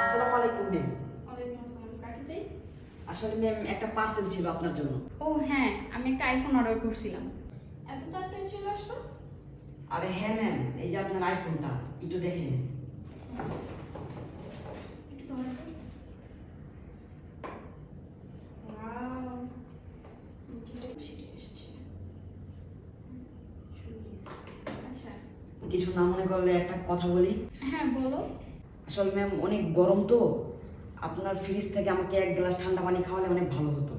আসসালামু আলাইকুম ম্যাম। ওয়ালাইকুম আসসালাম। কাকে চাই? আসলে ম্যাম একটা পার্সেল ছিল আপনার জন্য। ও হ্যাঁ, আমি একটা আইফোন অর্ডার করছিলাম। এত তাড়াতাড়ি চলে আসলো? আরে হ্যাঁ ম্যাম, এই যে আপনার আইফোনটা, একটু দেখে নিন। একটু ধরো তো। ওয়াও, এটা সেটা এসেছে। আচ্ছা কিছু না মনে করলে একটা কথা বলি। হ্যাঁ বলো। আসলে ম্যাম অনেক গরম তো, আপনার ফ্রিজ থেকে আমাকে এক গ্লাস ঠান্ডা পানি খাওয়ালে অনেক ভালো হতো।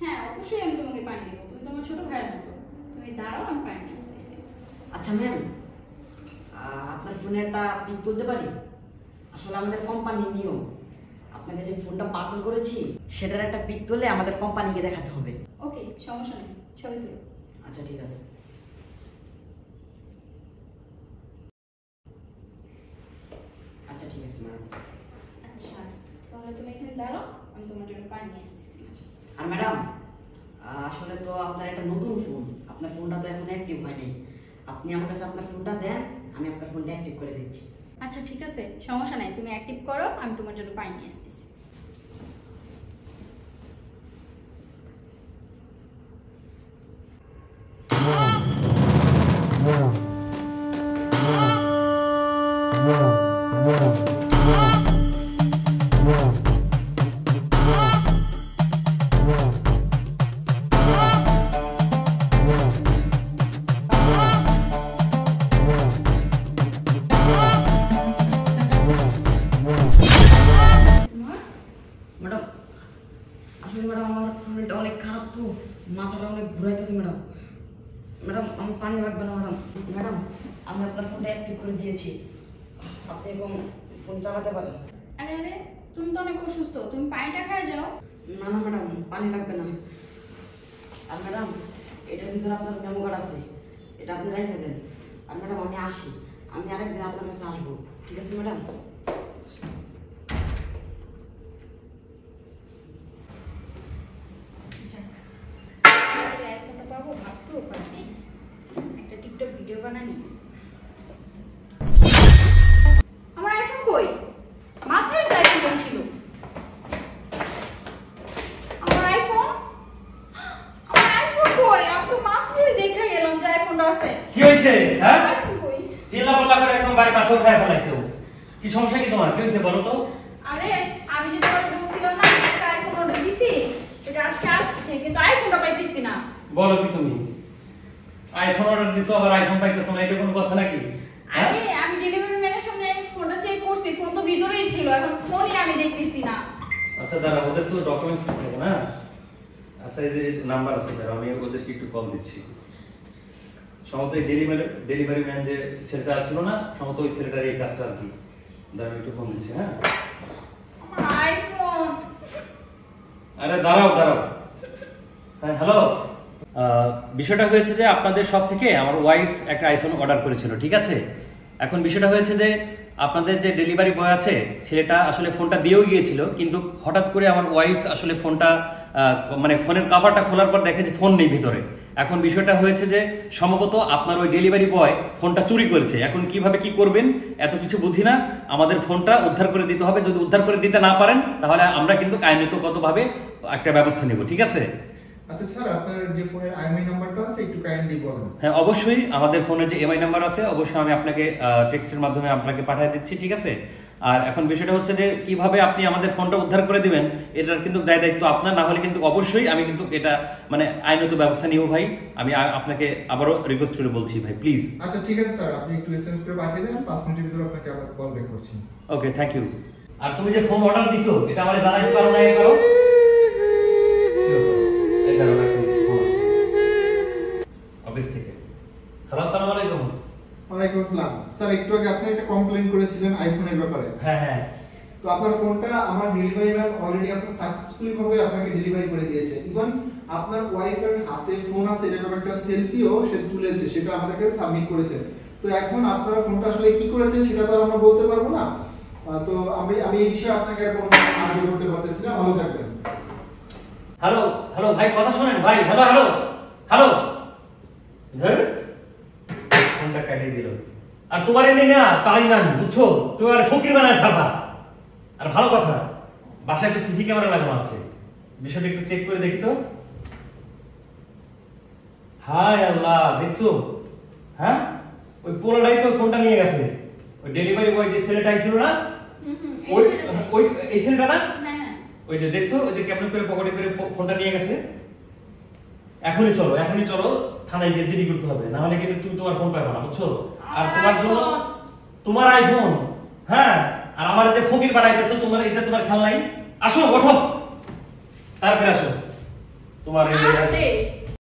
হ্যাঁ অবশ্যই আমি তোমাকে পানি দেবো, তুমি তো আমার ছোট ভাইয়ের মতো। তুমি দাঁড়াও, আমি পানি নিয়ে আসতেছি। আচ্ছা ম্যাম, আপনার ফোনে একটা পিক তুলতে পারি? আসলে আমাদের কোম্পানির নিয়ম, আপনাকে যে ফোনটা পার্সেল করেছি সেটার একটা পিক তুলে আমাদের কোম্পানিকে দেখাতে হবে। ওকে, সমস্যা নেই, ছবি তুলো। আচ্ছা ঠিক আছে। আচ্ছা ঠিক আছে ম্যাডাম। আচ্ছা তাহলে তুমি এখানে দাঁড়াও, আমি তোমার জন্য পানি নিয়ে আসতেছি। আর ম্যাডাম, আসলে তো আপনার একটা নতুন ফোন, আপনার ফোনটা তো এখন অ্যাক্টিভ হয়নি। আপনি আমার কাছে আপনার ফোনটা দেন, আমি আপনার ফোনটা অ্যাক্টিভ করে দিচ্ছি। আচ্ছা ঠিক আছে, সমস্যা নাই, তুমি অ্যাক্টিভ করো, আমি তোমার জন্য পানি নিয়ে আসতেছি। ম্যাডাম, আসলে ম্যাডাম আমার ফোনটা অনেক খারাপ তো, মাথাটা অনেক ঘুরাইতেছে ম্যাডাম। ম্যাডাম আমার পানি লাগবে না ম্যাডাম। ম্যাডাম আমি আপনার ফোনটা অ্যাক্টিভ করে দিয়েছি, আপনি এখন ফোন চালাতে পারেন। আরে আরে, তুমি তো অনেক অসুস্থ, তুমি পানিটা খেয়ে যাও। না না ম্যাডাম, পানি লাগবে না। আর ম্যাডাম এটার ভিতরে আপনার মেমো কার্ড আছে, এটা আপনি রেখে দেন। আর ম্যাডাম আমি আসি, আমি আরেকদিন আপনার কাছে আসবো, ঠিক আছে ম্যাডাম? আইফোনটা পাবো ভাবতেও পারিনি, একটা টিকটক ভিডিও বানানি। আমার আইফোন কই? মাত্রই তো আইফোন ছিল। আমার আইফোন, আমার আইফোন কই? আমি তো মাত্রই দেখে গেলাম যে আইফোনটা আছে। কি হইছে? হ্যাঁ, আইফোন কই? চিল্লাপাল্লা করে একদম বাড়ি পাথর খায় ফেলাইছো। কি সমস্যা কি তোমার? কি হইছে বলো তো? আরে আমি যে তোমার বলছিলাম না একটা আইফোন অর্ডার দিছি, এটা আজকে আসছে, কিন্তু আইফোনটা পাইতেছি না। বলো কি তুমি? আইফোন অর্ডার দিছো আবার আইফোন পাইতেছো না, এটা কোনো কথা নাকি? হ্যাঁ? আরে আমি ডেলিভারি ম্যানের সামনে ফোনটা চেক করছি, ফোন তো ভিতরেই ছিল, এখন ফোনই আমি দেখতেছি না। আচ্ছা দাঁড়া, ওদের তো ডকুমেন্টস থাকে না। আচ্ছা এই যে নাম্বার আছে, দাঁড়া আমি ওদেরকে একটু কল দিচ্ছি। সম্ভবত এই ডেলিভারি ম্যান যে ছেলেটা ছিল না, সম্ভবত ওই ছেলেটার এই কাজটা আর কি। দাঁড়া আমি একটু ফোন দিচ্ছি। হ্যাঁ, আমার আইফোন। আরে দাঁড়াও দাঁড়াও। হ্যাঁ হ্যালো, বিষয়টা হয়েছে যে আপনাদের সব থেকে আমার ওয়াইফ একটা আইফোন অর্ডার করেছিল, ঠিক আছে? এখন বিষয়টা হয়েছে যে আপনাদের যে ডেলিভারি বয় আছে ছেলেটা আসলে ফোনটা দিয়েও গিয়েছিল, কিন্তু হঠাৎ করে আমার ওয়াইফ আসলে ফোনটা মানে ফোনের কভারটা খোলার পর দেখে যে ফোন নেই ভিতরে। এখন বিষয়টা হয়েছে যে সম্ভবত আপনার ওই ডেলিভারি বয় ফোনটা চুরি করেছে। এখন কিভাবে কি করবেন এত কিছু বুঝি না, আমাদের ফোনটা উদ্ধার করে দিতে হবে। যদি উদ্ধার করে দিতে না পারেন তাহলে আমরা কিন্তু আইনগতভাবে একটা ব্যবস্থা নেব, ঠিক আছে? আচ্ছা স্যার, আপনার যে ফোনের আইএমআই নাম্বারটা আছে একটু কাইন্ডলি বলুন। হ্যাঁ অবশ্যই, আমাদের ফোনের যে এমআই নাম্বার আছে অবশ্যই আমি আপনাকে টেক্সটের মাধ্যমে আপনাকে পাঠিয়ে দিচ্ছি, ঠিক আছে? আর এখন বিষয়টা হচ্ছে যে কিভাবে আপনি আমাদের ফোনটা উদ্ধার করে দিবেন এটার কিন্তু দায়িত্ব আপনার, না হলে কিন্তু অবশ্যই আমি কিন্তু এটা মানে আইনত ব্যবস্থা নিব ভাই। আমি আপনাকে আবারও রিকোয়েস্ট করে বলছি ভাই, প্লিজ। আচ্ছা ঠিক আছে স্যার, আপনি একটু এসএমএস করে পাঠিয়ে দেন, 5 মিনিটের ভিতরে আপনাকে আবার কল ব্যাক করছি। ওকে, থ্যাংক ইউ। আর তুমি যে ফোন অর্ডার দিছো এটা আমারে জানাইতে পারো না? এই করো, এই করো না, ফোন আসছে অফিস থেকে। হ্যালো, আসসালামু আলাইকুম। ওয়ালাইকুম আসসালাম। স্যার একটু আগে আপনি একটা কমপ্লেইন করেছিলেন আইফোনের ব্যাপারে। হ্যাঁ হ্যাঁ, তো আপনার ফোনটা আমার ডেলিভারি ম্যান অলরেডি আপনার সাকসেসফুলি ভাবে আপনাকে ডেলিভারি করে দিয়েছে। ইভেন আপনার ওয়াইফের হাতে ফোন আছে, যেটা একটা সেলফিও সে তুলেছে, সেটা আমাদেরকে সাবমিট করেছে। তো এখন আপনারা ফোনটা আসলে কি করেছেন সেটা তো আর আমরা বলতে পারবো না। তো আমি এই বিষয়ে আপনাকে আর কোনো সাহায্য করতে পারতেছি না। ভালো থাকবেন। হ্যালো হ্যালো ভাই, কথা শোনেন ভাই। হ্যালো হ্যালো হ্যালো, ধর ফোনটা কাটিয়ে দিল। আর তোমার এনে না তাই না, বুঝছো? তোমার ফকির বানায় ছাপা। আর ভালো কথা, বাসায় তো সিসি ক্যামেরা লাগানো আছে, বিষয়টা একটু চেক করে দেখি তো। হায় আল্লাহ, দেখছো? হ্যাঁ, ওই পোলাটাই তো ফোনটা নিয়ে গেছে। ওই ডেলিভারি বয় যে ছেলেটাই ছিল না, ওই ওই এই ছেলেটা না, হ্যাঁ ওই যে দেখছো, ওই যে কেমন করে পকেটে করে ফোনটা নিয়ে গেছে। এখনই চলো থানায় গিয়ে জিডি করতে হবে, না হলে কিন্তু তুমি তোমার ফোন পাবে না, বুঝছো? আর তোমার জন্য তোমার আইফোন, হ্যাঁ, আর আমার যে ফকির বানাইতেছো, তোমার এটা তোমার খেয়াল নাই। আসো, ওঠো, তাড়াতাড়ি আসো। তোমার আস্তে